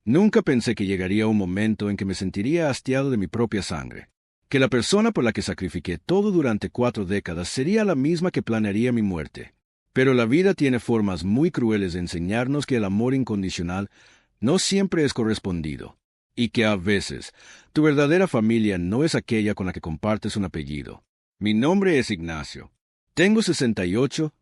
Nunca pensé que llegaría un momento en que me sentiría hastiado de mi propia sangre, que la persona por la que sacrifiqué todo durante 4 décadas sería la misma que planearía mi muerte. Pero la vida tiene formas muy crueles de enseñarnos que el amor incondicional no siempre es correspondido, y que a veces tu verdadera familia no es aquella con la que compartes un apellido. Mi nombre es Ignacio. Tengo 68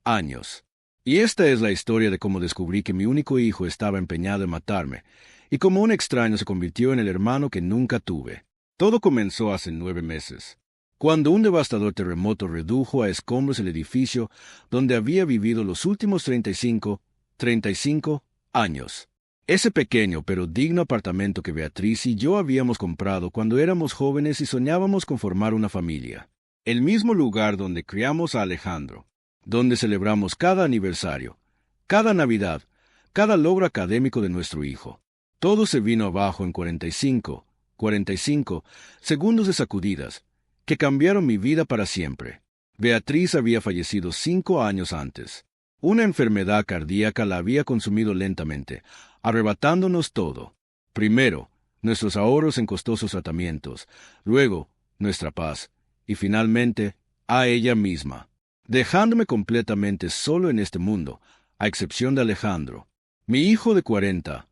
años. Y esta es la historia de cómo descubrí que mi único hijo estaba empeñado en matarme, y cómo un extraño se convirtió en el hermano que nunca tuve. Todo comenzó hace 9 meses, cuando un devastador terremoto redujo a escombros el edificio donde había vivido los últimos 35 años. Ese pequeño pero digno apartamento que Beatriz y yo habíamos comprado cuando éramos jóvenes y soñábamos con formar una familia. El mismo lugar donde criamos a Alejandro, donde celebramos cada aniversario, cada Navidad, cada logro académico de nuestro hijo. Todo se vino abajo en 45 segundos de sacudidas, que cambiaron mi vida para siempre. Beatriz había fallecido 5 años antes. Una enfermedad cardíaca la había consumido lentamente, arrebatándonos todo. Primero, nuestros ahorros en costosos tratamientos, luego, nuestra paz, y finalmente, a ella misma, dejándome completamente solo en este mundo, a excepción de Alejandro, mi hijo de 40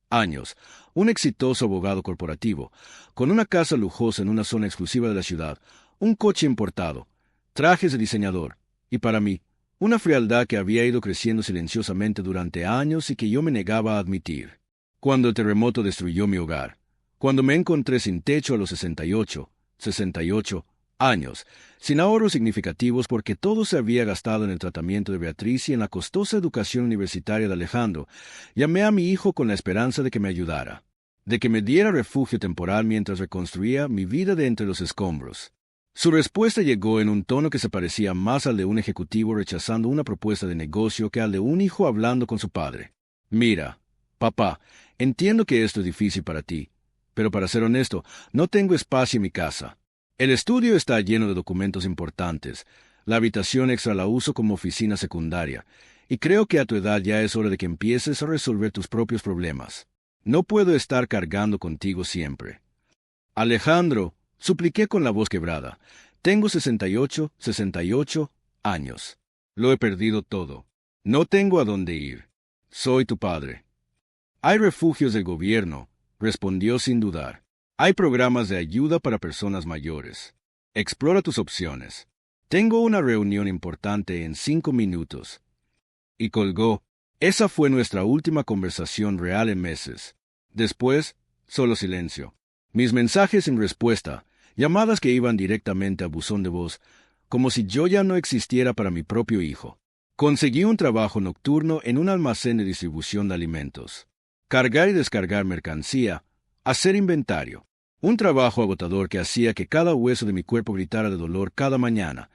años, un exitoso abogado corporativo, con una casa lujosa en una zona exclusiva de la ciudad, un coche importado, trajes de diseñador, y para mí, una frialdad que había ido creciendo silenciosamente durante años y que yo me negaba a admitir. Cuando el terremoto destruyó mi hogar, cuando me encontré sin techo a los 68 años, sin ahorros significativos porque todo se había gastado en el tratamiento de Beatriz y en la costosa educación universitaria de Alejandro, llamé a mi hijo con la esperanza de que me ayudara, de que me diera refugio temporal mientras reconstruía mi vida de entre los escombros. Su respuesta llegó en un tono que se parecía más al de un ejecutivo rechazando una propuesta de negocio que al de un hijo hablando con su padre. Mira, papá, entiendo que esto es difícil para ti, pero para ser honesto, no tengo espacio en mi casa. El estudio está lleno de documentos importantes, la habitación extra la uso como oficina secundaria, y creo que a tu edad ya es hora de que empieces a resolver tus propios problemas. No puedo estar cargando contigo siempre. Alejandro, supliqué con la voz quebrada, tengo 68 años. Lo he perdido todo. No tengo a dónde ir. Soy tu padre. Hay refugios del gobierno, respondió sin dudar. Hay programas de ayuda para personas mayores. Explora tus opciones. Tengo una reunión importante en 5 minutos. Y colgó. Esa fue nuestra última conversación real en meses. Después, solo silencio. Mis mensajes sin respuesta, llamadas que iban directamente a buzón de voz, como si yo ya no existiera para mi propio hijo. Conseguí un trabajo nocturno en un almacén de distribución de alimentos. Cargar y descargar mercancía, hacer inventario. Un trabajo agotador que hacía que cada hueso de mi cuerpo gritara de dolor cada mañana,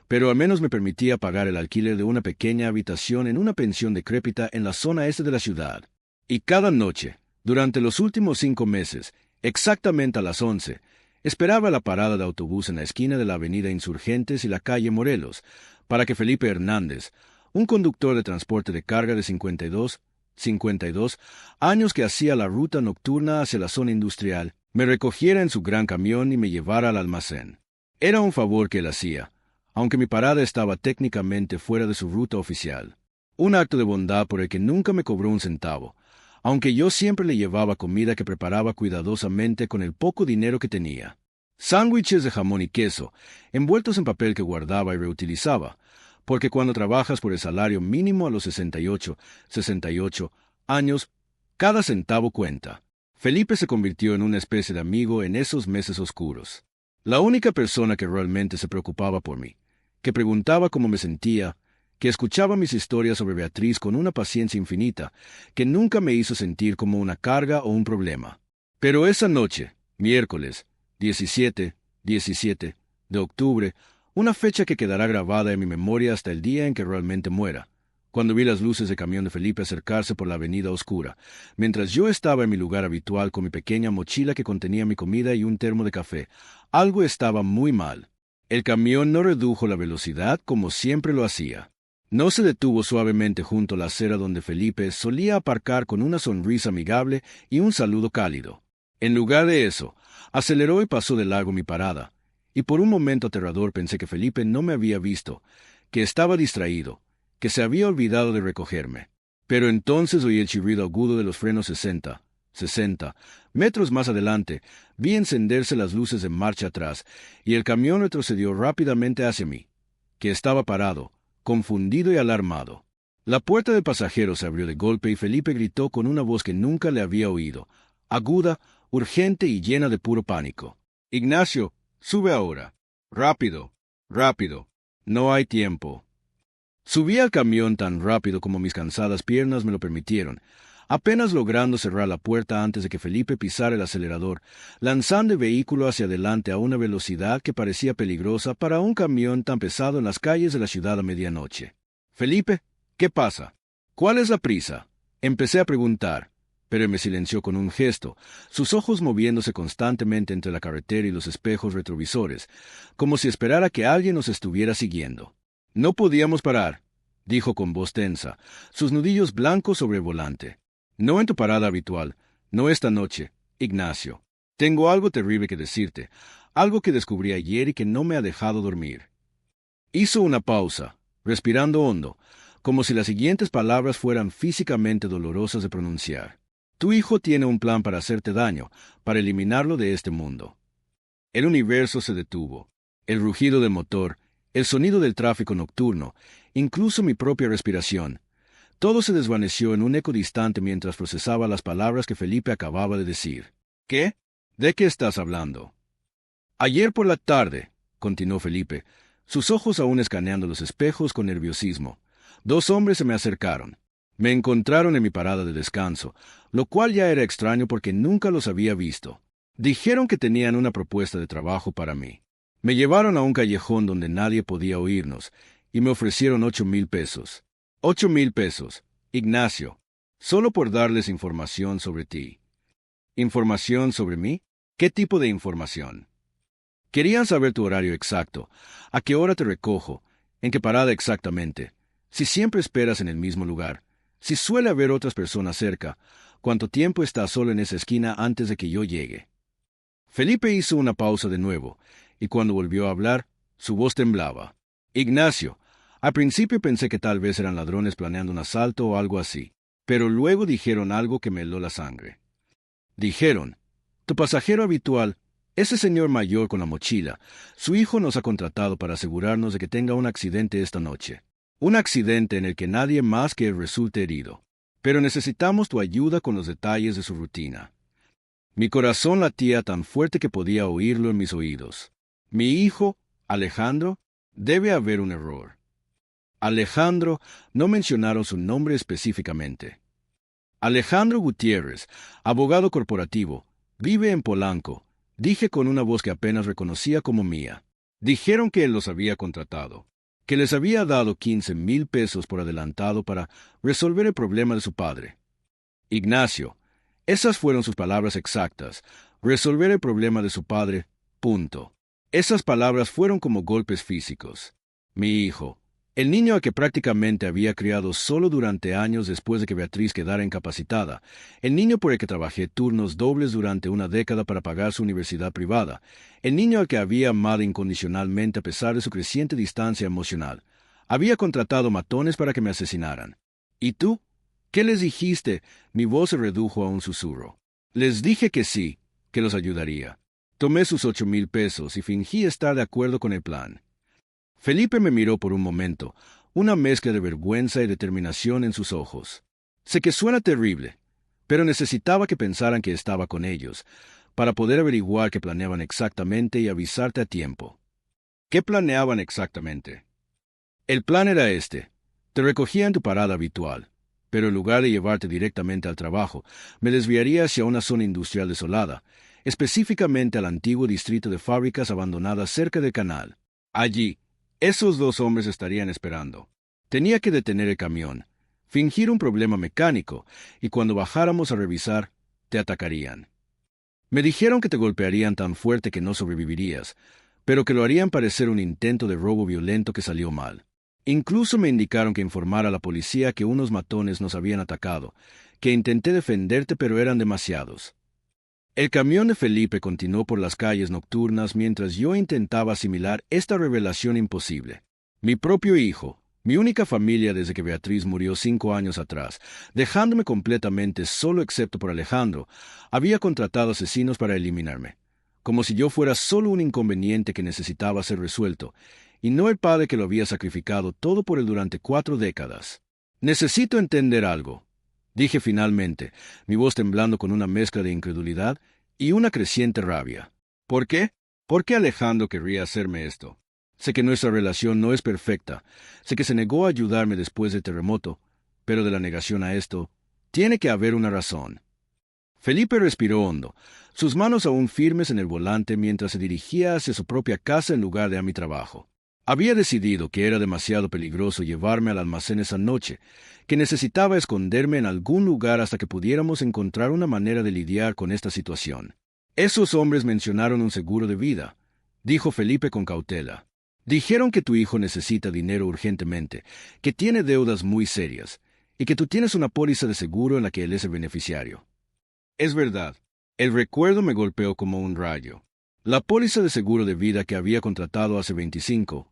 pero al menos me permitía pagar el alquiler de una pequeña habitación en una pensión decrépita en la zona este de la ciudad. Y cada noche, durante los últimos 5 meses, exactamente a las 11, esperaba la parada de autobús en la esquina de la avenida Insurgentes y la calle Morelos, para que Felipe Hernández, un conductor de transporte de carga de 52 años que hacía la ruta nocturna hacia la zona industrial, me recogiera en su gran camión y me llevara al almacén. Era un favor que él hacía, aunque mi parada estaba técnicamente fuera de su ruta oficial. Un acto de bondad por el que nunca me cobró un centavo, aunque yo siempre le llevaba comida que preparaba cuidadosamente con el poco dinero que tenía. Sándwiches de jamón y queso, envueltos en papel que guardaba y reutilizaba, porque cuando trabajas por el salario mínimo a los 68 años, cada centavo cuenta. Felipe se convirtió en una especie de amigo en esos meses oscuros. La única persona que realmente se preocupaba por mí, que preguntaba cómo me sentía, que escuchaba mis historias sobre Beatriz con una paciencia infinita, que nunca me hizo sentir como una carga o un problema. Pero esa noche, miércoles, 17 de octubre, una fecha que quedará grabada en mi memoria hasta el día en que realmente muera, cuando vi las luces de camión de Felipe acercarse por la avenida oscura, mientras yo estaba en mi lugar habitual con mi pequeña mochila que contenía mi comida y un termo de café, algo estaba muy mal. El camión no redujo la velocidad como siempre lo hacía. No se detuvo suavemente junto a la acera donde Felipe solía aparcar con una sonrisa amigable y un saludo cálido. En lugar de eso, aceleró y pasó de largo mi parada, y por un momento aterrador pensé que Felipe no me había visto, que estaba distraído, que se había olvidado de recogerme. Pero entonces oí el chirrido agudo de los frenos 60 metros más adelante, vi encenderse las luces de marcha atrás, y el camión retrocedió rápidamente hacia mí, que estaba parado, confundido y alarmado. La puerta del pasajero se abrió de golpe y Felipe gritó con una voz que nunca le había oído, aguda, urgente y llena de puro pánico. «Ignacio, sube ahora. Rápido, rápido. No hay tiempo». Subí al camión tan rápido como mis cansadas piernas me lo permitieron, apenas logrando cerrar la puerta antes de que Felipe pisara el acelerador, lanzando el vehículo hacia adelante a una velocidad que parecía peligrosa para un camión tan pesado en las calles de la ciudad a medianoche. «Felipe, ¿qué pasa? ¿Cuál es la prisa?», empecé a preguntar, pero él me silenció con un gesto, sus ojos moviéndose constantemente entre la carretera y los espejos retrovisores, como si esperara que alguien nos estuviera siguiendo. «No podíamos parar», dijo con voz tensa, sus nudillos blancos sobre el volante. «No en tu parada habitual, no esta noche, Ignacio. Tengo algo terrible que decirte, algo que descubrí ayer y que no me ha dejado dormir». Hizo una pausa, respirando hondo, como si las siguientes palabras fueran físicamente dolorosas de pronunciar. «Tu hijo tiene un plan para hacerte daño, para eliminarlo de este mundo». El universo se detuvo. El rugido del motor, el sonido del tráfico nocturno, incluso mi propia respiración. Todo se desvaneció en un eco distante mientras procesaba las palabras que Felipe acababa de decir. «¿Qué? ¿De qué estás hablando?» «Ayer por la tarde», continuó Felipe, sus ojos aún escaneando los espejos con nerviosismo, «dos hombres se me acercaron. Me encontraron en mi parada de descanso, lo cual ya era extraño porque nunca los había visto. Dijeron que tenían una propuesta de trabajo para mí. Me llevaron a un callejón donde nadie podía oírnos, y me ofrecieron 8,000 pesos. 8,000 pesos, Ignacio, solo por darles información sobre ti». «¿Información sobre mí? ¿Qué tipo de información?» «Querían saber tu horario exacto, a qué hora te recojo, en qué parada exactamente, si siempre esperas en el mismo lugar, si suele haber otras personas cerca, cuánto tiempo estás solo en esa esquina antes de que yo llegue». Felipe hizo una pausa de nuevo, y cuando volvió a hablar, su voz temblaba. «Ignacio, al principio pensé que tal vez eran ladrones planeando un asalto o algo así, pero luego dijeron algo que me heló la sangre. Dijeron, tu pasajero habitual, ese señor mayor con la mochila, su hijo nos ha contratado para asegurarnos de que tenga un accidente esta noche. Un accidente en el que nadie más que él resulte herido. Pero necesitamos tu ayuda con los detalles de su rutina». Mi corazón latía tan fuerte que podía oírlo en mis oídos. «Mi hijo, Alejandro, debe haber un error». Alejandro, no mencionaron su nombre específicamente. «Alejandro Gutiérrez, abogado corporativo, vive en Polanco», dije con una voz que apenas reconocía como mía. Dijeron que él los había contratado, que les había dado 15,000 pesos por adelantado para resolver el problema de su padre. «Ignacio, esas fueron sus palabras exactas, resolver el problema de su padre, punto». Esas palabras fueron como golpes físicos. Mi hijo, el niño a que prácticamente había criado solo durante años después de que Beatriz quedara incapacitada, el niño por el que trabajé turnos dobles durante una década para pagar su universidad privada, el niño al que había amado incondicionalmente a pesar de su creciente distancia emocional, había contratado matones para que me asesinaran. ¿Y tú? ¿Qué les dijiste? Mi voz se redujo a un susurro. Les dije que sí, que los ayudaría. Tomé sus 8,000 pesos y fingí estar de acuerdo con el plan. Felipe me miró por un momento, una mezcla de vergüenza y determinación en sus ojos. Sé que suena terrible, pero necesitaba que pensaran que estaba con ellos, para poder averiguar qué planeaban exactamente y avisarte a tiempo. ¿Qué planeaban exactamente? El plan era este. Te recogía en tu parada habitual, pero en lugar de llevarte directamente al trabajo, me desviaría hacia una zona industrial desolada, específicamente al antiguo distrito de fábricas abandonadas cerca del canal. Allí, esos dos hombres estarían esperando. Tenía que detener el camión, fingir un problema mecánico, y cuando bajáramos a revisar, te atacarían. Me dijeron que te golpearían tan fuerte que no sobrevivirías, pero que lo harían parecer un intento de robo violento que salió mal. Incluso me indicaron que informara a la policía que unos matones nos habían atacado, que intenté defenderte pero eran demasiados. El camión de Felipe continuó por las calles nocturnas mientras yo intentaba asimilar esta revelación imposible. Mi propio hijo, mi única familia desde que Beatriz murió 5 años atrás, dejándome completamente solo excepto por Alejandro, había contratado asesinos para eliminarme, como si yo fuera solo un inconveniente que necesitaba ser resuelto, y no el padre que lo había sacrificado todo por él durante 4 décadas. Necesito entender algo, dije finalmente, mi voz temblando con una mezcla de incredulidad y una creciente rabia. ¿Por qué? ¿Por qué Alejandro querría hacerme esto? Sé que nuestra relación no es perfecta, sé que se negó a ayudarme después del terremoto, pero de la negación a esto, tiene que haber una razón. Felipe respiró hondo, sus manos aún firmes en el volante mientras se dirigía hacia su propia casa en lugar de a mi trabajo. Había decidido que era demasiado peligroso llevarme al almacén esa noche, que necesitaba esconderme en algún lugar hasta que pudiéramos encontrar una manera de lidiar con esta situación. Esos hombres mencionaron un seguro de vida, dijo Felipe con cautela. Dijeron que tu hijo necesita dinero urgentemente, que tiene deudas muy serias, y que tú tienes una póliza de seguro en la que él es el beneficiario. Es verdad. El recuerdo me golpeó como un rayo. La póliza de seguro de vida que había contratado hace 25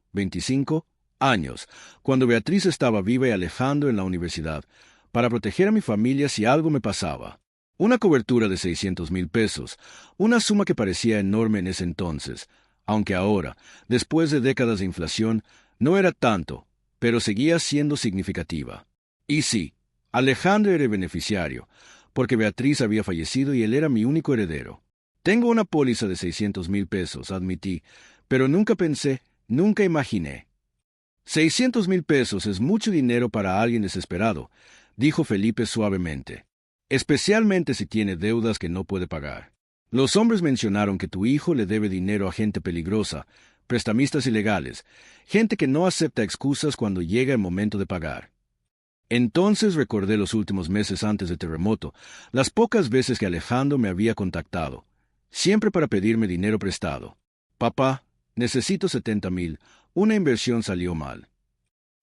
años, cuando Beatriz estaba viva y Alejandro en la universidad, para proteger a mi familia si algo me pasaba. Una cobertura de 600,000 pesos, una suma que parecía enorme en ese entonces, aunque ahora, después de décadas de inflación, no era tanto, pero seguía siendo significativa. Y sí, Alejandro era el beneficiario, porque Beatriz había fallecido y él era mi único heredero. Tengo una póliza de 600,000 pesos, admití, pero nunca imaginé. 600,000 pesos es mucho dinero para alguien desesperado, dijo Felipe suavemente, especialmente si tiene deudas que no puede pagar. Los hombres mencionaron que tu hijo le debe dinero a gente peligrosa, prestamistas ilegales, gente que no acepta excusas cuando llega el momento de pagar. Entonces recordé los últimos meses antes del terremoto, las pocas veces que Alejandro me había contactado, siempre para pedirme dinero prestado. Papá, necesito 70,000, una inversión salió mal.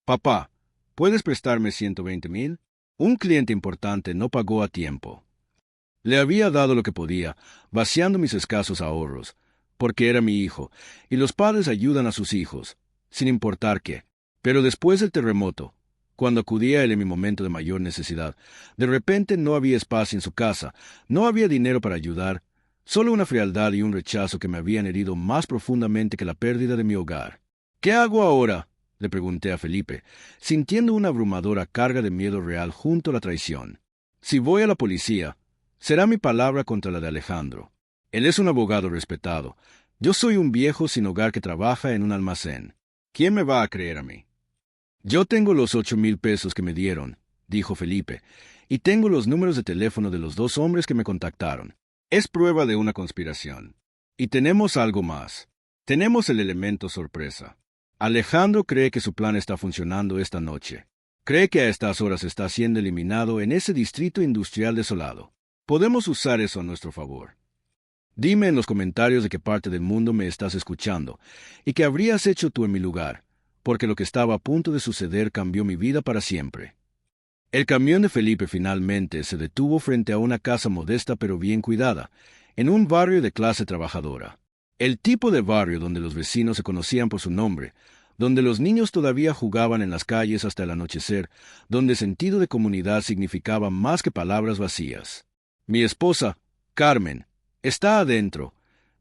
Papá, ¿puedes prestarme 120,000? Un cliente importante no pagó a tiempo. Le había dado lo que podía, vaciando mis escasos ahorros, porque era mi hijo, y los padres ayudan a sus hijos, sin importar qué. Pero después del terremoto, cuando acudía a él en mi momento de mayor necesidad, de repente no había espacio en su casa, no había dinero para ayudar, solo una frialdad y un rechazo que me habían herido más profundamente que la pérdida de mi hogar. ¿Qué hago ahora?, le pregunté a Felipe, sintiendo una abrumadora carga de miedo real junto a la traición. Si voy a la policía, será mi palabra contra la de Alejandro. Él es un abogado respetado. Yo soy un viejo sin hogar que trabaja en un almacén. ¿Quién me va a creer a mí? Yo tengo los 8,000 pesos que me dieron, dijo Felipe, y tengo los números de teléfono de los 2 hombres que me contactaron. Es prueba de una conspiración. Y tenemos algo más. Tenemos el elemento sorpresa. Alejandro cree que su plan está funcionando esta noche. Cree que a estas horas está siendo eliminado en ese distrito industrial desolado. Podemos usar eso a nuestro favor. Dime en los comentarios de qué parte del mundo me estás escuchando y qué habrías hecho tú en mi lugar, porque lo que estaba a punto de suceder cambió mi vida para siempre. El camión de Felipe finalmente se detuvo frente a una casa modesta pero bien cuidada, en un barrio de clase trabajadora. El tipo de barrio donde los vecinos se conocían por su nombre, donde los niños todavía jugaban en las calles hasta el anochecer, donde sentido de comunidad significaba más que palabras vacías. Mi esposa, Carmen, está adentro,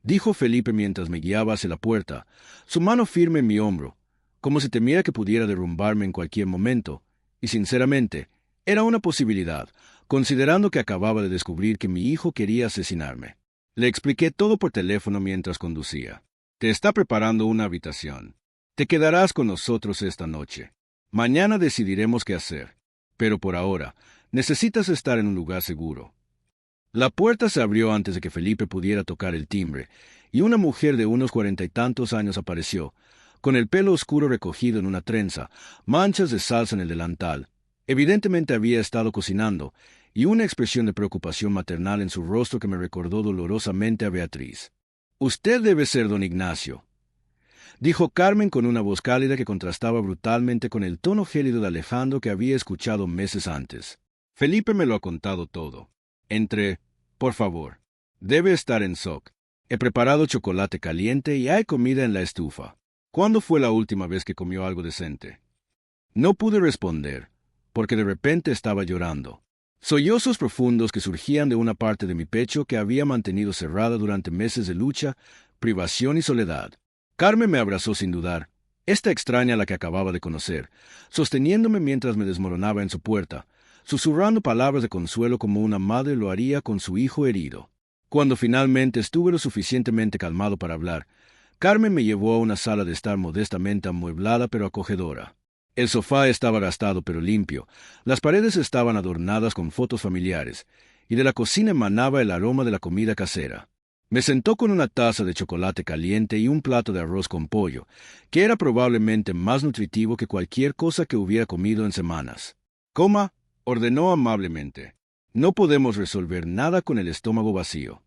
dijo Felipe mientras me guiaba hacia la puerta, su mano firme en mi hombro, como si temiera que pudiera derrumbarme en cualquier momento, y sinceramente, era una posibilidad, considerando que acababa de descubrir que mi hijo quería asesinarme. Le expliqué todo por teléfono mientras conducía. Te está preparando una habitación. Te quedarás con nosotros esta noche. Mañana decidiremos qué hacer, pero por ahora, necesitas estar en un lugar seguro. La puerta se abrió antes de que Felipe pudiera tocar el timbre, y una mujer de unos 40 y tantos años apareció, con el pelo oscuro recogido en una trenza, manchas de salsa en el delantal. Evidentemente había estado cocinando, y una expresión de preocupación maternal en su rostro que me recordó dolorosamente a Beatriz. «Usted debe ser don Ignacio». dijo Carmen con una voz cálida que contrastaba brutalmente con el tono gélido de Alejandro que había escuchado meses antes. Felipe me lo ha contado todo. Entré, por favor. Debe estar en SOC. He preparado chocolate caliente y hay comida en la estufa. ¿Cuándo fue la última vez que comió algo decente? No pude responder, porque de repente estaba llorando. Sollozos profundos que surgían de una parte de mi pecho que había mantenido cerrada durante meses de lucha, privación y soledad. Carmen me abrazó sin dudar, esta extraña a la que acababa de conocer, sosteniéndome mientras me desmoronaba en su puerta, susurrando palabras de consuelo como una madre lo haría con su hijo herido. Cuando finalmente estuve lo suficientemente calmado para hablar, Carmen me llevó a una sala de estar modestamente amueblada pero acogedora. El sofá estaba gastado pero limpio, las paredes estaban adornadas con fotos familiares, y de la cocina emanaba el aroma de la comida casera. Me sentó con una taza de chocolate caliente y un plato de arroz con pollo, que era probablemente más nutritivo que cualquier cosa que hubiera comido en semanas. Coma, ordenó amablemente. No podemos resolver nada con el estómago vacío.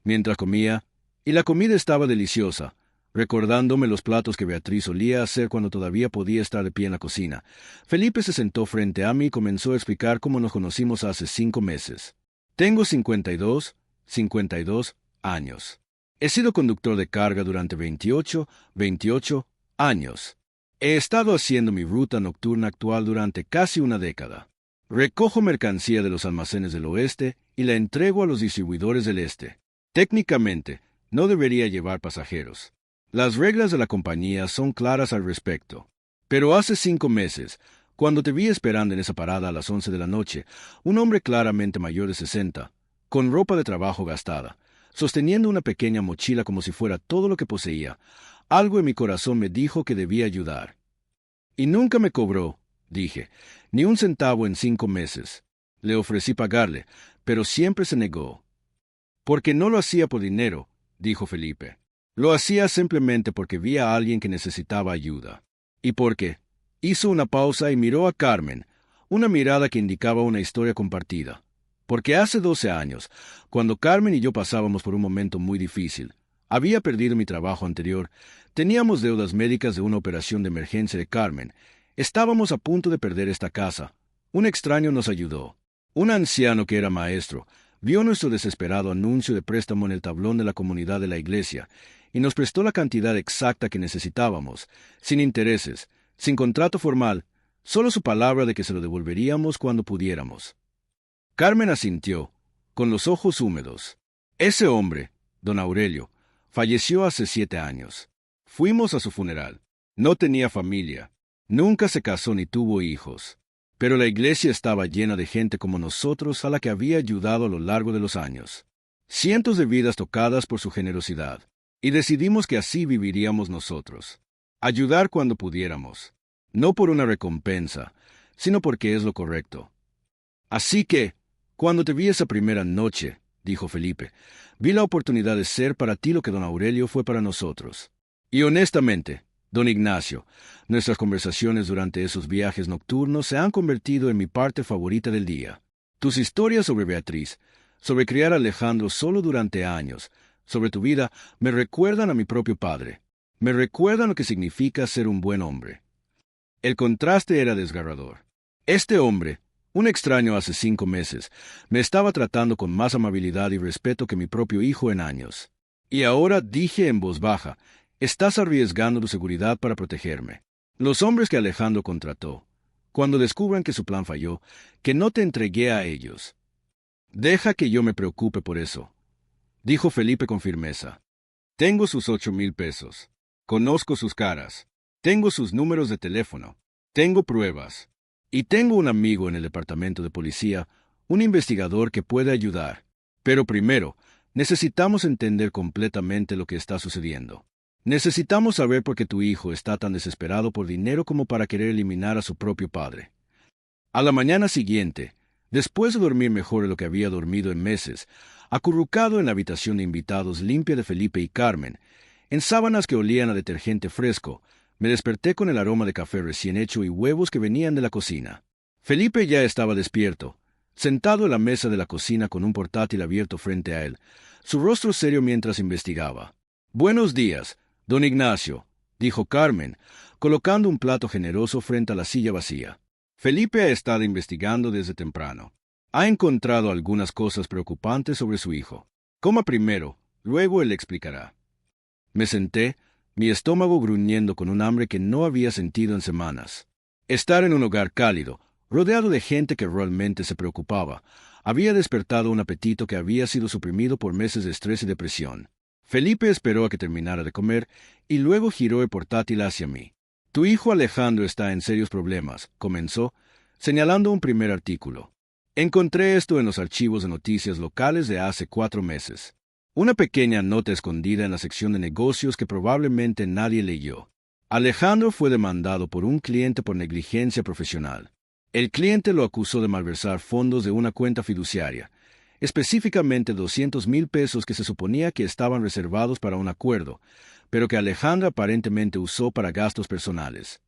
Mientras comía, y la comida estaba deliciosa, recordándome los platos que Beatriz solía hacer cuando todavía podía estar de pie en la cocina, Felipe se sentó frente a mí y comenzó a explicar cómo nos conocimos hace 5 meses. Tengo 52 años. He sido conductor de carga durante 28 años. He estado haciendo mi ruta nocturna actual durante casi una década. Recojo mercancía de los almacenes del oeste y la entrego a los distribuidores del este. Técnicamente, no debería llevar pasajeros. Las reglas de la compañía son claras al respecto. Pero hace 5 meses, cuando te vi esperando en esa parada a las 11 de la noche, un hombre claramente mayor de 60, con ropa de trabajo gastada, sosteniendo una pequeña mochila como si fuera todo lo que poseía, algo en mi corazón me dijo que debía ayudar. Y nunca me cobró, dije, ni un centavo en 5 meses. Le ofrecí pagarle, pero siempre se negó. Porque no lo hacía por dinero, dijo Felipe. Lo hacía simplemente porque vi a alguien que necesitaba ayuda. ¿Y por qué? Hizo una pausa y miró a Carmen, una mirada que indicaba una historia compartida. Porque hace 12 años, cuando Carmen y yo pasábamos por un momento muy difícil, había perdido mi trabajo anterior, teníamos deudas médicas de una operación de emergencia de Carmen, estábamos a punto de perder esta casa. Un extraño nos ayudó. Un anciano que era maestro, vio nuestro desesperado anuncio de préstamo en el tablón de la comunidad de la iglesia y nos prestó la cantidad exacta que necesitábamos, sin intereses, sin contrato formal, solo su palabra de que se lo devolveríamos cuando pudiéramos. Carmen asintió, con los ojos húmedos. Ese hombre, don Aurelio, falleció hace 7 años. Fuimos a su funeral. No tenía familia. Nunca se casó ni tuvo hijos. Pero la iglesia estaba llena de gente como nosotros a la que había ayudado a lo largo de los años. Cientos de vidas tocadas por su generosidad. Y decidimos que así viviríamos nosotros. Ayudar cuando pudiéramos. No por una recompensa, sino porque es lo correcto. Así que, cuando te vi esa primera noche, dijo Felipe, vi la oportunidad de ser para ti lo que don Aurelio fue para nosotros. Y honestamente, don Ignacio, nuestras conversaciones durante esos viajes nocturnos se han convertido en mi parte favorita del día. Tus historias sobre Beatriz, sobre criar a Alejandro solo durante años, sobre tu vida, me recuerdan a mi propio padre. Me recuerdan lo que significa ser un buen hombre. El contraste era desgarrador. Este hombre, un extraño hace 5 meses, me estaba tratando con más amabilidad y respeto que mi propio hijo en años. Y ahora dije en voz baja, estás arriesgando tu seguridad para protegerme. Los hombres que Alejandro contrató, cuando descubran que su plan falló, que no te entregué a ellos. Deja que yo me preocupe por eso, dijo Felipe con firmeza. Tengo sus 8,000 pesos. Conozco sus caras. Tengo sus números de teléfono. Tengo pruebas. Y tengo un amigo en el departamento de policía, un investigador que puede ayudar. Pero primero, necesitamos entender completamente lo que está sucediendo. Necesitamos saber por qué tu hijo está tan desesperado por dinero como para querer eliminar a su propio padre. A la mañana siguiente, después de dormir mejor de lo que había dormido en meses, acurrucado en la habitación de invitados limpia de Felipe y Carmen, en sábanas que olían a detergente fresco, me desperté con el aroma de café recién hecho y huevos que venían de la cocina. Felipe ya estaba despierto, sentado en la mesa de la cocina con un portátil abierto frente a él, su rostro serio mientras investigaba. «Buenos días, don Ignacio», dijo Carmen, colocando un plato generoso frente a la silla vacía. Felipe ha estado investigando desde temprano. Ha encontrado algunas cosas preocupantes sobre su hijo. Coma primero, luego él le explicará. Me senté, mi estómago gruñendo con un hambre que no había sentido en semanas. Estar en un hogar cálido, rodeado de gente que realmente se preocupaba, había despertado un apetito que había sido suprimido por meses de estrés y depresión. Felipe esperó a que terminara de comer y luego giró el portátil hacia mí. Tu hijo Alejandro está en serios problemas, comenzó, señalando un primer artículo. Encontré esto en los archivos de noticias locales de hace 4 meses. Una pequeña nota escondida en la sección de negocios que probablemente nadie leyó. Alejandro fue demandado por un cliente por negligencia profesional. El cliente lo acusó de malversar fondos de una cuenta fiduciaria, específicamente 200,000 pesos que se suponía que estaban reservados para un acuerdo, pero que Alejandro aparentemente usó para gastos personales.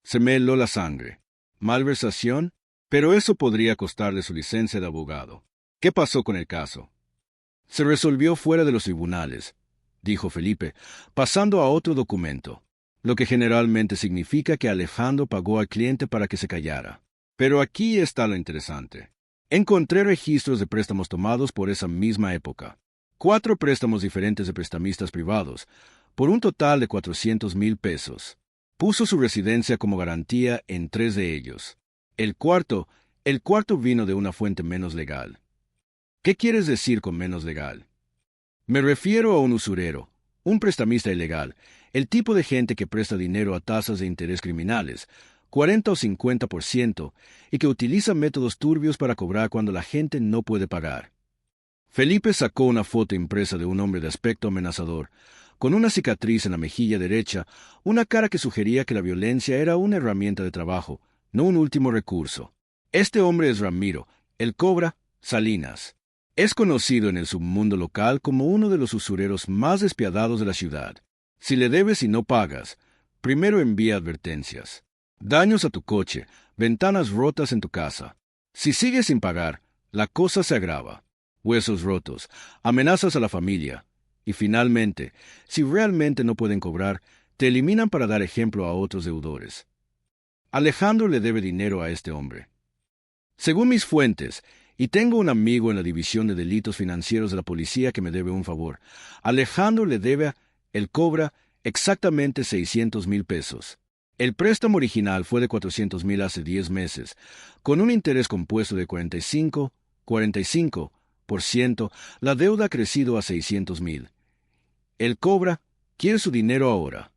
Se me heló la sangre. ¿Malversación? Pero eso podría costarle su licencia de abogado. ¿Qué pasó con el caso? Se resolvió fuera de los tribunales, dijo Felipe, pasando a otro documento, lo que generalmente significa que Alejandro pagó al cliente para que se callara. Pero aquí está lo interesante. Encontré registros de préstamos tomados por esa misma época. 4 préstamos diferentes de prestamistas privados, por un total de 400,000 pesos. Puso su residencia como garantía en 3 de ellos. El cuarto vino de una fuente menos legal. ¿Qué quieres decir con menos legal? Me refiero a un usurero, un prestamista ilegal, el tipo de gente que presta dinero a tasas de interés criminales, 40 o 50%, y que utiliza métodos turbios para cobrar cuando la gente no puede pagar. Felipe sacó una foto impresa de un hombre de aspecto amenazador, con una cicatriz en la mejilla derecha, una cara que sugería que la violencia era una herramienta de trabajo, no un último recurso. Este hombre es Ramiro, el Cobra Salinas. Es conocido en el submundo local como uno de los usureros más despiadados de la ciudad. Si le debes y no pagas, primero envía advertencias. Daños a tu coche, ventanas rotas en tu casa. Si sigues sin pagar, la cosa se agrava. Huesos rotos, amenazas a la familia. Y finalmente, si realmente no pueden cobrar, te eliminan para dar ejemplo a otros deudores. Alejandro le debe dinero a este hombre. Según mis fuentes, y tengo un amigo en la División de Delitos Financieros de la policía que me debe un favor, Alejandro le debe a El Cobra exactamente 600,000 pesos. El préstamo original fue de 400,000 hace 10 meses, con un interés compuesto de 45%, la deuda ha crecido a 600,000. El Cobra quiere su dinero ahora.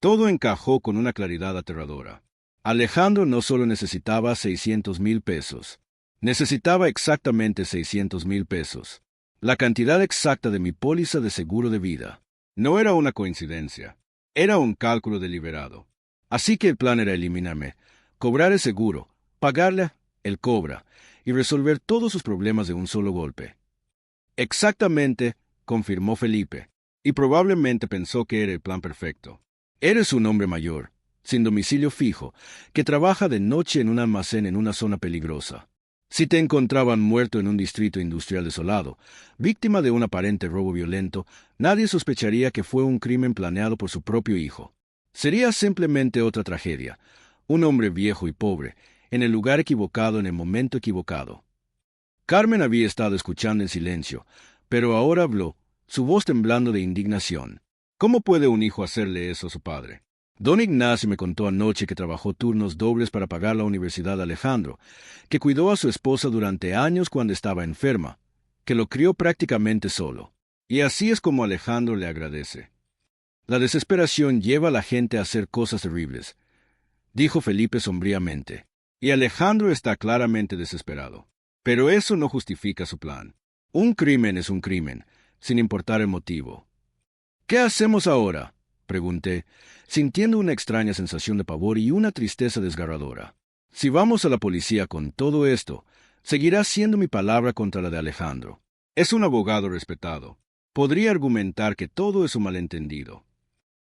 Todo encajó con una claridad aterradora. Alejandro no solo necesitaba 600,000 pesos, necesitaba exactamente 600,000 pesos, la cantidad exacta de mi póliza de seguro de vida. No era una coincidencia, era un cálculo deliberado. Así que el plan era eliminarme, cobrar el seguro, pagarle el Cobra y resolver todos sus problemas de un solo golpe. Exactamente, confirmó Felipe, y probablemente pensó que era el plan perfecto. Eres un hombre mayor, sin domicilio fijo, que trabaja de noche en un almacén en una zona peligrosa. Si te encontraban muerto en un distrito industrial desolado, víctima de un aparente robo violento, nadie sospecharía que fue un crimen planeado por su propio hijo. Sería simplemente otra tragedia, un hombre viejo y pobre, en el lugar equivocado en el momento equivocado. Carmen había estado escuchando en silencio, pero ahora habló, su voz temblando de indignación. ¿Cómo puede un hijo hacerle eso a su padre? Don Ignacio me contó anoche que trabajó turnos dobles para pagar la universidad de Alejandro, que cuidó a su esposa durante años cuando estaba enferma, que lo crió prácticamente solo. Y así es como Alejandro le agradece. La desesperación lleva a la gente a hacer cosas terribles, dijo Felipe sombríamente. Y Alejandro está claramente desesperado. Pero eso no justifica su plan. Un crimen es un crimen, sin importar el motivo. ¿Qué hacemos ahora?, pregunté, sintiendo una extraña sensación de pavor y una tristeza desgarradora. Si vamos a la policía con todo esto, seguirá siendo mi palabra contra la de Alejandro. Es un abogado respetado. Podría argumentar que todo es un malentendido.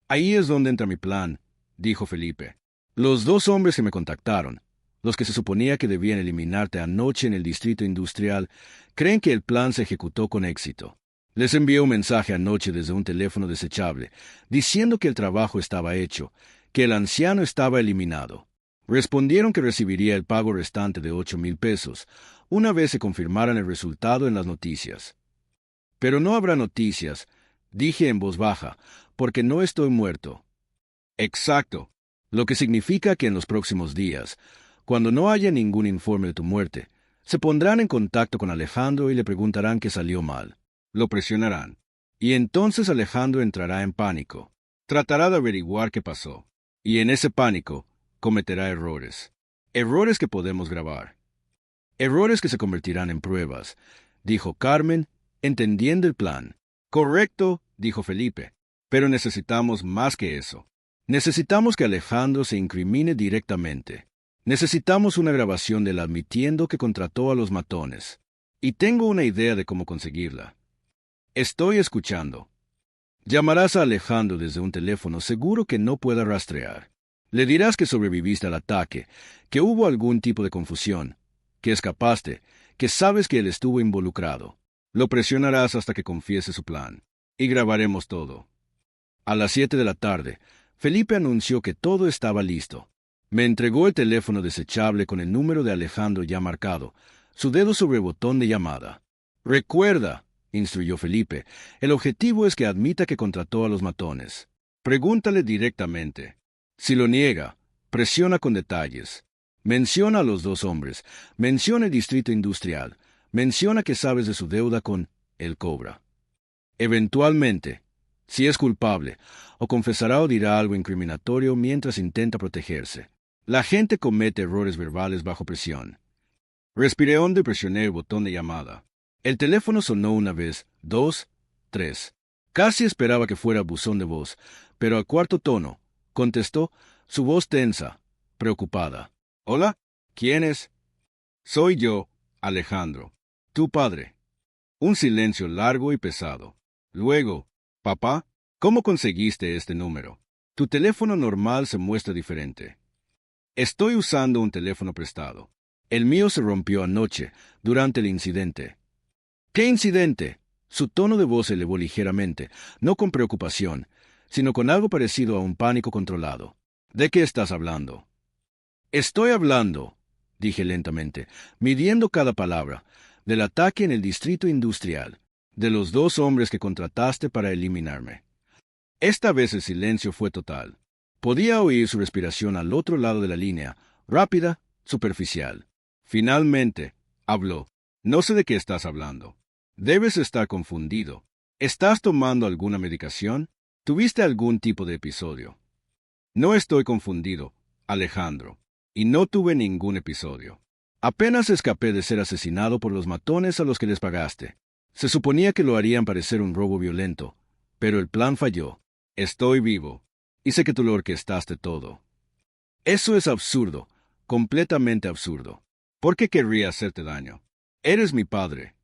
Ahí es donde entra mi plan, dijo Felipe. Los 2 hombres que me contactaron, los que se suponía que debían eliminarte anoche en el distrito industrial, creen que el plan se ejecutó con éxito. Les envié un mensaje anoche desde un teléfono desechable, diciendo que el trabajo estaba hecho, que el anciano estaba eliminado. Respondieron que recibiría el pago restante de 8,000 pesos, una vez se confirmaran el resultado en las noticias. Pero no habrá noticias, dije en voz baja, porque no estoy muerto. Exacto, lo que significa que en los próximos días, cuando no haya ningún informe de tu muerte, se pondrán en contacto con Alejandro y le preguntarán qué salió mal. Lo presionarán. Y entonces Alejandro entrará en pánico. Tratará de averiguar qué pasó. Y en ese pánico, cometerá errores. Errores que podemos grabar. Errores que se convertirán en pruebas, dijo Carmen, entendiendo el plan. Correcto, dijo Felipe. Pero necesitamos más que eso. Necesitamos que Alejandro se incrimine directamente. Necesitamos una grabación de él admitiendo que contrató a los matones. Y tengo una idea de cómo conseguirla. Estoy escuchando. Llamarás a Alejandro desde un teléfono seguro que no pueda rastrear. Le dirás que sobreviviste al ataque, que hubo algún tipo de confusión, que escapaste, que sabes que él estuvo involucrado. Lo presionarás hasta que confiese su plan. Y grabaremos todo. A las 7 de la tarde, Felipe anunció que todo estaba listo. Me entregó el teléfono desechable con el número de Alejandro ya marcado, su dedo sobre el botón de llamada. Recuerda, instruyó Felipe, el objetivo es que admita que contrató a los matones. Pregúntale directamente. Si lo niega, presiona con detalles. Menciona a los dos hombres, menciona el distrito industrial, menciona que sabes de su deuda con el Cobra. Eventualmente, si es culpable, o confesará o dirá algo incriminatorio mientras intenta protegerse. La gente comete errores verbales bajo presión. Respiré hondo y presioné el botón de llamada. El teléfono sonó una vez, 2, 3. Casi esperaba que fuera buzón de voz, pero al cuarto tono, contestó, su voz tensa, preocupada. «Hola, ¿quién es?» «Soy yo, Alejandro, tu padre». Un silencio largo y pesado. Luego, «Papá, ¿cómo conseguiste este número? Tu teléfono normal se muestra diferente». «Estoy usando un teléfono prestado. El mío se rompió anoche, durante el incidente». «¿Qué incidente?» Su tono de voz se elevó ligeramente, no con preocupación, sino con algo parecido a un pánico controlado. «¿De qué estás hablando?» «Estoy hablando», dije lentamente, midiendo cada palabra, del ataque en el distrito industrial, de los dos hombres que contrataste para eliminarme. Esta vez el silencio fue total. Podía oír su respiración al otro lado de la línea, rápida, superficial. Finalmente, habló. «No sé de qué estás hablando. Debes estar confundido. ¿Estás tomando alguna medicación? ¿Tuviste algún tipo de episodio?» «No estoy confundido, Alejandro, y no tuve ningún episodio. Apenas escapé de ser asesinado por los matones a los que les pagaste. Se suponía que lo harían parecer un robo violento, pero el plan falló. Estoy vivo, y sé que tú lo orquestaste todo». «Eso es absurdo, completamente absurdo. ¿Por qué querría hacerte daño? Eres mi padre».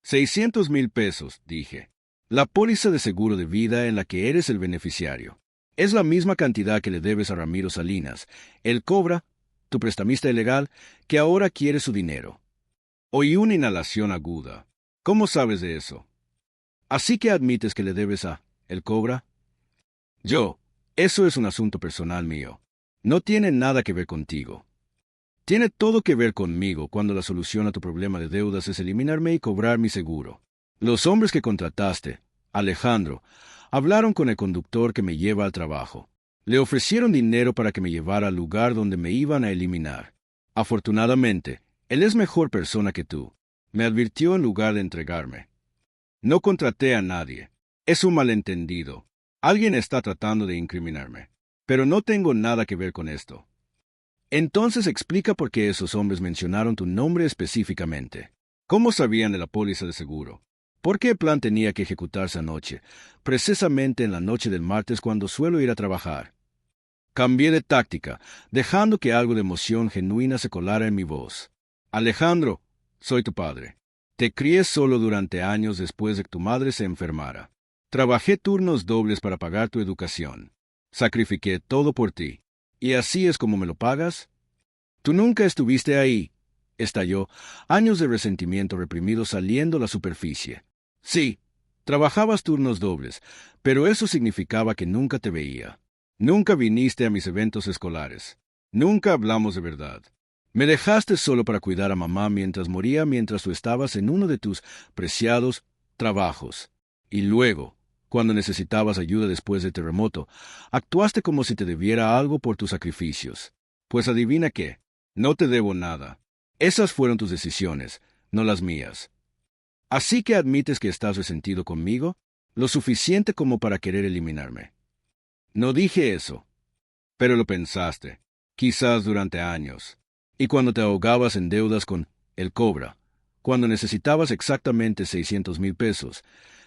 600,000 pesos, dije. La póliza de seguro de vida en la que eres el beneficiario. Es la misma cantidad que le debes a Ramiro Salinas. Él cobra, tu prestamista ilegal, que ahora quiere su dinero. Oí una inhalación aguda. ¿Cómo sabes de eso? ¿Así que admites que le debes a él cobra? Eso es un asunto personal mío. No tiene nada que ver contigo. Tiene todo que ver conmigo cuando la solución a tu problema de deudas es eliminarme y cobrar mi seguro. Los hombres que contrataste, Alejandro, hablaron con el conductor que me lleva al trabajo. Le ofrecieron dinero para que me llevara al lugar donde me iban a eliminar. Afortunadamente, él es mejor persona que tú. Me advirtió en lugar de entregarme. No contraté a nadie. Es un malentendido. Alguien está tratando de incriminarme. Pero no tengo nada que ver con esto. Entonces explica por qué esos hombres mencionaron tu nombre específicamente. ¿Cómo sabían de la póliza de seguro? ¿Por qué el plan tenía que ejecutarse anoche, precisamente en la noche del martes cuando suelo ir a trabajar? Cambié de táctica, dejando que algo de emoción genuina se colara en mi voz. Alejandro, soy tu padre. Te crié solo durante años después de que tu madre se enfermara. Trabajé turnos dobles para pagar tu educación. Sacrifiqué todo por ti. ¿Y así es como me lo pagas? Tú nunca estuviste ahí, estalló, años de resentimiento reprimido saliendo a la superficie. Sí, Trabajabas turnos dobles, pero eso significaba que nunca te veía. Nunca viniste a mis eventos escolares. Nunca hablamos de verdad. Me dejaste solo para cuidar a mamá mientras tú estabas en uno de tus preciados trabajos. Y luego, cuando necesitabas ayuda después del terremoto, actuaste como si te debiera algo por tus sacrificios. Pues adivina qué, no te debo nada. Esas fueron tus decisiones, no las mías. Así que admites que estás resentido conmigo, lo suficiente como para querer eliminarme. No dije eso, pero lo pensaste, quizás durante años. Y cuando te ahogabas en deudas con el Cobra, cuando necesitabas exactamente 600,000 pesos,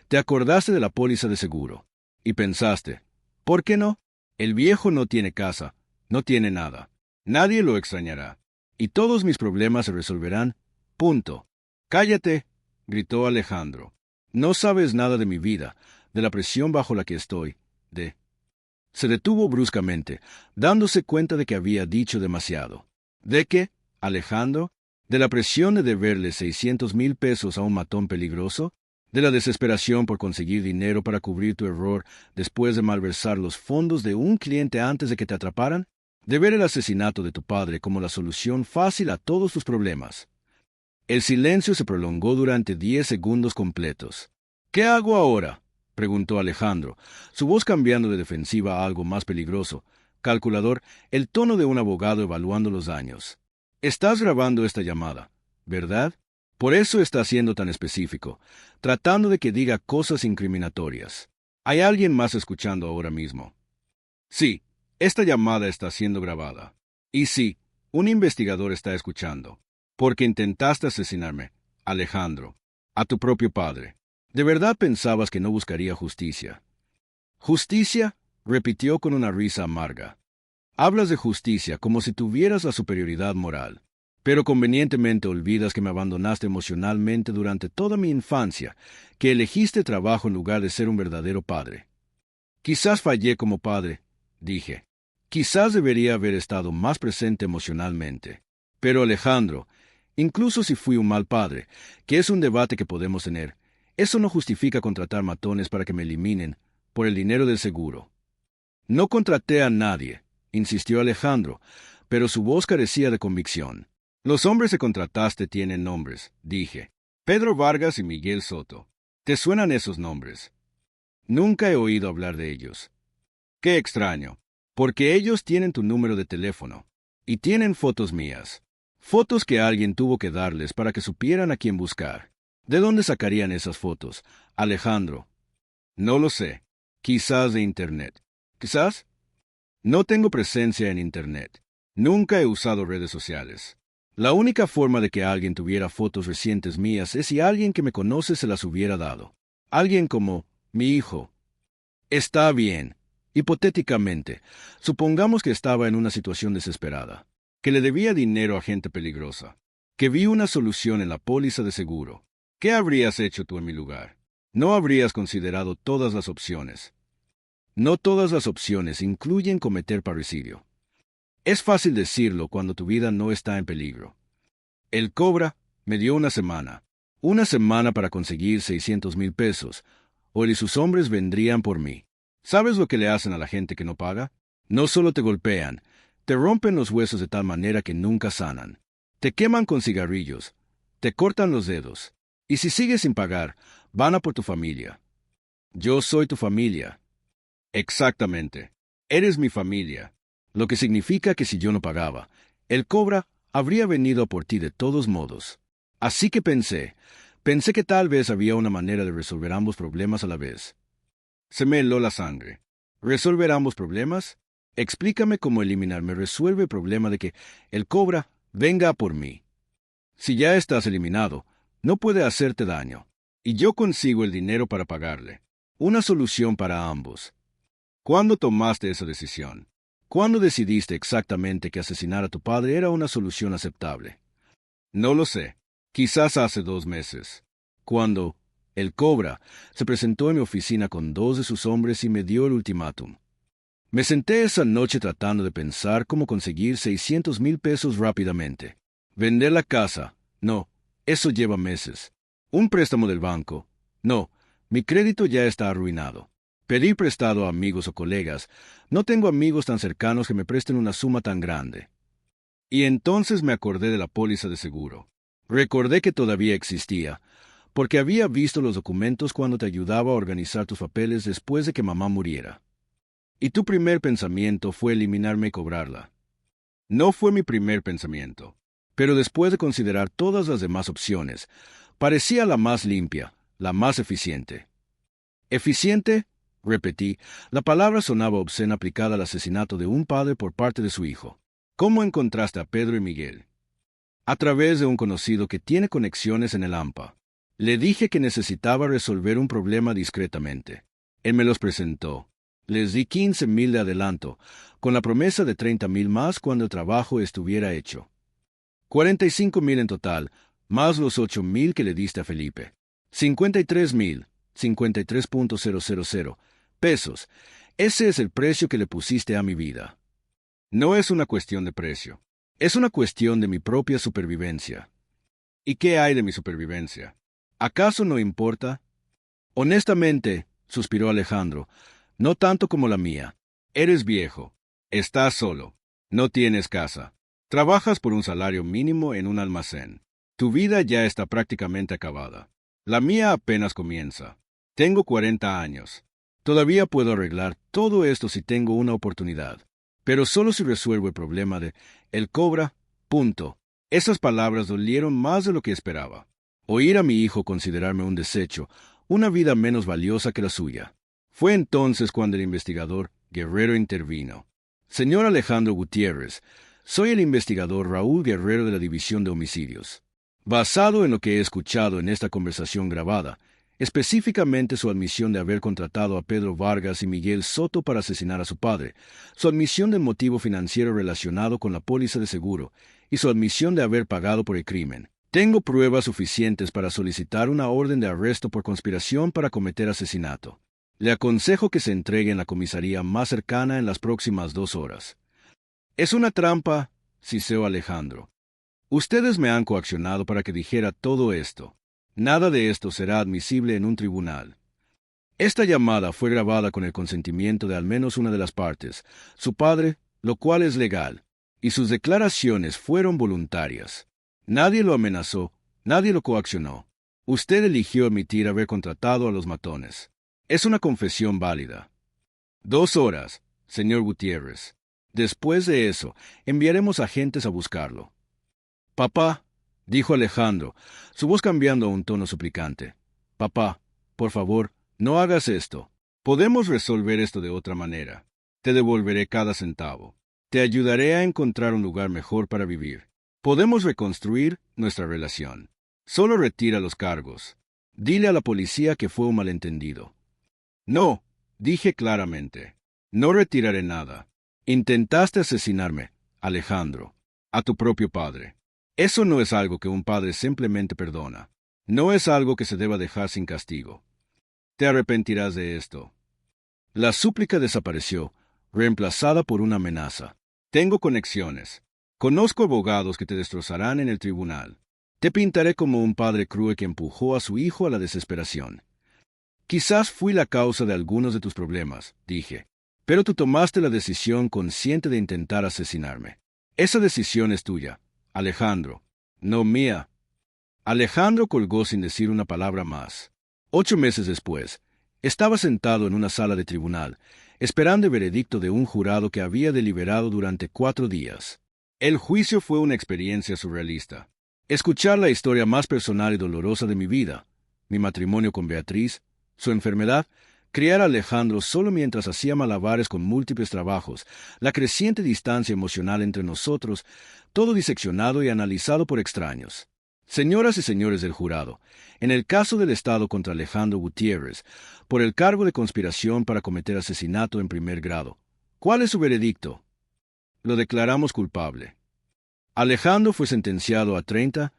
te acordaste de la póliza de seguro, y pensaste, ¿por qué no? El viejo no tiene casa, no tiene nada. Nadie lo extrañará, y todos mis problemas se resolverán. Punto. ¡Cállate!, gritó Alejandro. No sabes nada de mi vida, de la presión bajo la que estoy, de... Se detuvo bruscamente, dándose cuenta de que había dicho demasiado. ¿De qué, Alejandro? ¿De la presión de deberle 600,000 pesos a un matón peligroso? ¿De la desesperación por conseguir dinero para cubrir tu error después de malversar los fondos de un cliente antes de que te atraparan? ¿De ver el asesinato de tu padre como la solución fácil a todos tus problemas? El silencio se prolongó durante 10 segundos completos. ¿Qué hago ahora?, preguntó Alejandro, su voz cambiando de defensiva a algo más peligroso. Calculador, el tono de un abogado evaluando los daños. Estás grabando esta llamada, ¿verdad? Por eso está siendo tan específico, tratando de que diga cosas incriminatorias. ¿Hay alguien más escuchando ahora mismo? Sí, esta llamada está siendo grabada. Y sí, un investigador está escuchando. Porque intentaste asesinarme, Alejandro, a tu propio padre. ¿De verdad pensabas que no buscaría justicia? ¿Justicia?, repitió con una risa amarga. Hablas de justicia como si tuvieras la superioridad moral, pero convenientemente olvidas que me abandonaste emocionalmente durante toda mi infancia, que elegiste trabajo en lugar de ser un verdadero padre. Quizás fallé como padre, dije. Quizás debería haber estado más presente emocionalmente. Pero Alejandro, incluso si fui un mal padre, que es un debate que podemos tener, eso no justifica contratar matones para que me eliminen por el dinero del seguro. No contraté a nadie, insistió Alejandro, pero su voz carecía de convicción. Los hombres que contrataste tienen nombres, dije. Pedro Vargas y Miguel Soto. ¿Te suenan esos nombres? Nunca he oído hablar de ellos. Qué extraño, porque ellos tienen tu número de teléfono, y tienen fotos mías. Fotos que alguien tuvo que darles para que supieran a quién buscar. ¿De dónde sacarían esas fotos, Alejandro? No lo sé. Quizás de Internet. ¿Quizás? No tengo presencia en Internet. Nunca he usado redes sociales. La única forma de que alguien tuviera fotos recientes mías es si alguien que me conoce se las hubiera dado. Alguien como mi hijo. Está bien. Hipotéticamente, supongamos que estaba en una situación desesperada, que le debía dinero a gente peligrosa, que vi una solución en la póliza de seguro. ¿Qué habrías hecho tú en mi lugar? No habrías considerado todas las opciones. No todas las opciones incluyen cometer parricidio. Es fácil decirlo cuando tu vida no está en peligro. El Cobra me dio una semana para conseguir 600,000 pesos, o él y sus hombres vendrían por mí. ¿Sabes lo que le hacen a la gente que no paga? No solo te golpean, te rompen los huesos de tal manera que nunca sanan. Te queman con cigarrillos, te cortan los dedos, y si sigues sin pagar, van a por tu familia. Yo soy tu familia. Exactamente. Eres mi familia. Lo que significa que si yo no pagaba, el Cobra habría venido a por ti de todos modos. Así que pensé que tal vez había una manera de resolver ambos problemas a la vez. Se me heló la sangre. ¿Resolver ambos problemas? Explícame cómo eliminarme resuelve el problema de que el Cobra venga a por mí. Si ya estás eliminado, no puede hacerte daño, y yo consigo el dinero para pagarle. Una solución para ambos. ¿Cuándo tomaste esa decisión? ¿Cuándo decidiste exactamente que asesinar a tu padre era una solución aceptable? No lo sé. Quizás hace 2 meses. Cuando el Cobra se presentó en mi oficina con 2 de sus hombres y me dio el ultimátum. Me senté esa noche tratando de pensar cómo conseguir 600,000 pesos rápidamente. Vender la casa. No, eso lleva meses. Un préstamo del banco. No, Mi crédito ya está arruinado. Pedir prestado a amigos o colegas. No tengo amigos tan cercanos que me presten una suma tan grande. Y entonces me acordé de la póliza de seguro. Recordé que todavía existía, porque había visto los documentos cuando te ayudaba a organizar tus papeles después de que mamá muriera. Y tu primer pensamiento fue eliminarme y cobrarla. No fue mi primer pensamiento, pero después de considerar todas las demás opciones, parecía la más limpia, la más eficiente. ¿Eficiente? Repetí. La palabra sonaba obscena aplicada al asesinato de un padre por parte de su hijo. ¿Cómo encontraste a Pedro y Miguel? A través de un conocido que tiene conexiones en el AMPA. Le dije que necesitaba resolver un problema discretamente. Él me los presentó. Les di 15,000 de adelanto, con la promesa de 30,000 más cuando el trabajo estuviera hecho. 45,000 en total, más los 8,000 que le diste a Felipe. 53,000, 53.000 pesos. Ese es el precio que le pusiste a mi vida. No es una cuestión de precio. Es una cuestión de mi propia supervivencia. ¿Y qué hay de mi supervivencia? ¿Acaso no importa? Honestamente, suspiró Alejandro, no tanto como la mía. Eres viejo. Estás solo. No tienes casa. Trabajas por un salario mínimo en un almacén. Tu vida ya está prácticamente acabada. La mía apenas comienza. Tengo 40 años. Todavía puedo arreglar todo esto si tengo una oportunidad. Pero solo si resuelvo el problema de él cobra, punto. Esas palabras dolieron más de lo que esperaba. Oír a mi hijo considerarme un desecho, una vida menos valiosa que la suya. Fue entonces cuando el investigador Guerrero intervino. Señor Alejandro Gutiérrez, soy el investigador Raúl Guerrero de la División de Homicidios. Basado en lo que he escuchado en esta conversación grabada, específicamente su admisión de haber contratado a Pedro Vargas y Miguel Soto para asesinar a su padre, su admisión del motivo financiero relacionado con la póliza de seguro y su admisión de haber pagado por el crimen. Tengo pruebas suficientes para solicitar una orden de arresto por conspiración para cometer asesinato. Le aconsejo que se entregue en la comisaría más cercana en las próximas 2 horas. Es una trampa, siseó Alejandro. Ustedes me han coaccionado para que dijera todo esto. Nada de esto será admisible en un tribunal. Esta llamada fue grabada con el consentimiento de al menos una de las partes, su padre, lo cual es legal, y sus declaraciones fueron voluntarias. Nadie lo amenazó, nadie lo coaccionó. Usted eligió admitir haber contratado a los matones. Es una confesión válida. 2 horas, señor Gutiérrez. Después de eso, enviaremos agentes a buscarlo. Papá, dijo Alejandro, su voz cambiando a un tono suplicante. Papá, por favor, no hagas esto. Podemos resolver esto de otra manera. Te devolveré cada centavo. Te ayudaré a encontrar un lugar mejor para vivir. Podemos reconstruir nuestra relación. Solo retira los cargos. Dile a la policía que fue un malentendido. No, dije claramente. No retiraré nada. Intentaste asesinarme, Alejandro, a tu propio padre. Eso no es algo que un padre simplemente perdona. No es algo que se deba dejar sin castigo. Te arrepentirás de esto. La súplica desapareció, reemplazada por una amenaza. Tengo conexiones. Conozco abogados que te destrozarán en el tribunal. Te pintaré como un padre cruel que empujó a su hijo a la desesperación. Quizás fui la causa de algunos de tus problemas, dije, pero tú tomaste la decisión consciente de intentar asesinarme. Esa decisión es tuya, Alejandro, no mía. Alejandro colgó sin decir una palabra más. 8 meses después, estaba sentado en una sala de tribunal, esperando el veredicto de un jurado que había deliberado durante 4 días. El juicio fue una experiencia surrealista. Escuchar la historia más personal y dolorosa de mi vida, mi matrimonio con Beatriz, su enfermedad, criar a Alejandro solo mientras hacía malabares con múltiples trabajos, la creciente distancia emocional entre nosotros, todo diseccionado y analizado por extraños. Señoras y señores del jurado, en el caso del Estado contra Alejandro Gutiérrez, por el cargo de conspiración para cometer asesinato en primer grado, ¿cuál es su veredicto? Lo declaramos culpable. Alejandro fue sentenciado a 30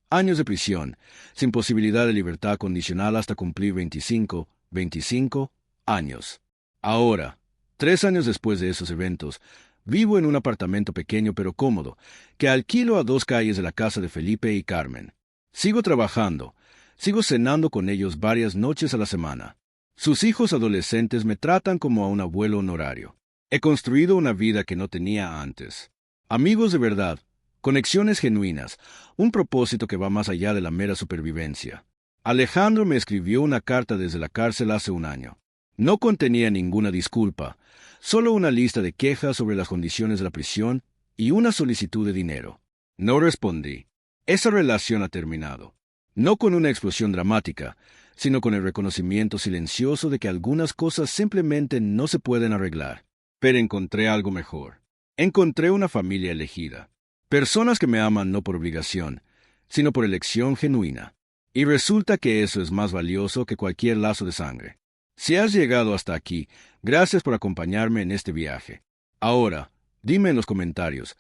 años de prisión, sin posibilidad de libertad condicional hasta cumplir 25 años. Ahora, 3 años después de esos eventos, vivo en un apartamento pequeño pero cómodo, que alquilo a 2 calles de la casa de Felipe y Carmen. Sigo trabajando, Sigo cenando con ellos varias noches a la semana. Sus hijos adolescentes me tratan como a un abuelo honorario. He construido una vida que no tenía antes. Amigos de verdad, conexiones genuinas, un propósito que va más allá de la mera supervivencia. Alejandro me escribió una carta desde la cárcel hace un año. No contenía ninguna disculpa, solo una lista de quejas sobre las condiciones de la prisión y una solicitud de dinero. No respondí. Esa relación ha terminado. No con una explosión dramática, sino con el reconocimiento silencioso de que algunas cosas simplemente no se pueden arreglar. Pero encontré algo mejor. Encontré una familia elegida. Personas que me aman no por obligación, sino por elección genuina. Y resulta que eso es más valioso que cualquier lazo de sangre. Si has llegado hasta aquí, gracias por acompañarme en este viaje. Ahora, dime en los comentarios,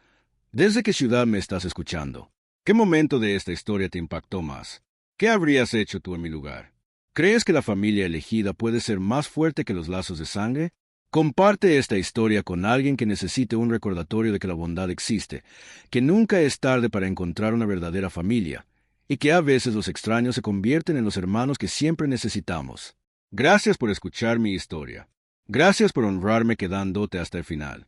¿desde qué ciudad me estás escuchando? ¿Qué momento de esta historia te impactó más? ¿Qué habrías hecho tú en mi lugar? ¿Crees que la familia elegida puede ser más fuerte que los lazos de sangre? Comparte esta historia con alguien que necesite un recordatorio de que la bondad existe, que nunca es tarde para encontrar una verdadera familia, y que a veces los extraños se convierten en los hermanos que siempre necesitamos. Gracias por escuchar mi historia. Gracias por honrarme quedándote hasta el final.